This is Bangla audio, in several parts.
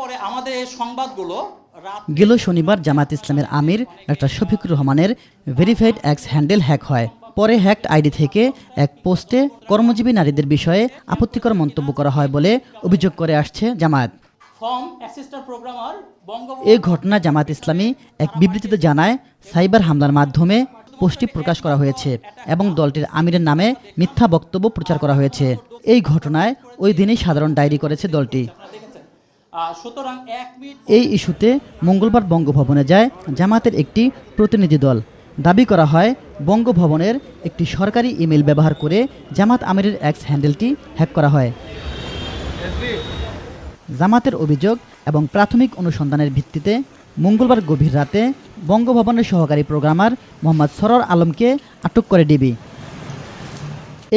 এরপরে আমাদের সংবাদগুলো গেল শনিবার জামায়াত ইসলামের আমির ডক্টর শফিকুর রহমানের ভেরিফাইড এক্স হ্যান্ডেল হ্যাক হয়। পরে হ্যাকড আইডি থেকে এক পোস্টে কর্মজীবী নারীদের বিষয়ে আপত্তিকর মন্তব্য করা হয় বলে অভিযোগ করে আসছে জামায়াত। এই ঘটনা জামায়াত ইসলামী এক বিবৃতিতে জানায়, সাইবার হামলার মাধ্যমে পোস্টটি প্রকাশ করা হয়েছে এবং দলটির আমিরের নামে মিথ্যা বক্তব্য প্রচার করা হয়েছে। এই ঘটনায় ওই দিনই সাধারণ ডায়েরি করেছে দলটি। এই ইস্যুতে মঙ্গলবার বঙ্গভবনে যায় জামায়াতের একটি প্রতিনিধি দল। দাবি করা হয়, বঙ্গভবনের একটি সরকারি ইমেল ব্যবহার করে জামাত আমিরের এক্স হ্যান্ডেলটি হ্যাক করা হয়। জামাতের অভিযোগ এবং প্রাথমিক অনুসন্ধানের ভিত্তিতে মঙ্গলবার গভীর রাতে বঙ্গভবনের সহকারী প্রোগ্রামার মোহাম্মদ সরোয়ার আলমকে আটক করে ডিবি।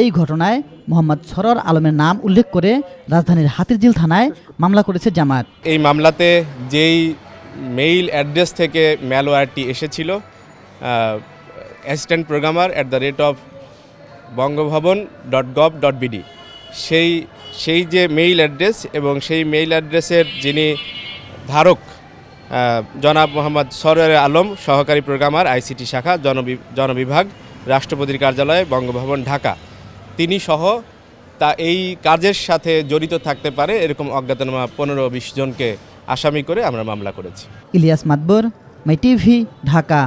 এই ঘটনায় মোহাম্মদ সরোয়ার আলমের নাম উল্লেখ করে রাজধানীর হাতিরঝিল থানায় মামলা করেছে জামায়াত। এই মামলাতে যেই মেইল অ্যাড্রেস থেকে ম্যালওয়্যারটি এসেছিল assistant.programmer@bangabhavan.gov.bd সেই যে মেইল অ্যাড্রেস এবং সেই মেইল অ্যাড্রেসের যিনি ধারক জনাব মোহাম্মদ সরোয়ার আলম, সহকারী প্রোগ্রামার, ICT শাখা, জনবিভাগ, রাষ্ট্রপতির কার্যালয়, বঙ্গভবন, ঢাকা, তিনি সহ এই কাজের সাথে জড়িত থাকতে পারে এরকম অজ্ঞাতনামা 15-20 জনকে আসামি করে আমরা মামলা করেছি। ইলিয়াস মাতবর, মাই টিভি, ঢাকা।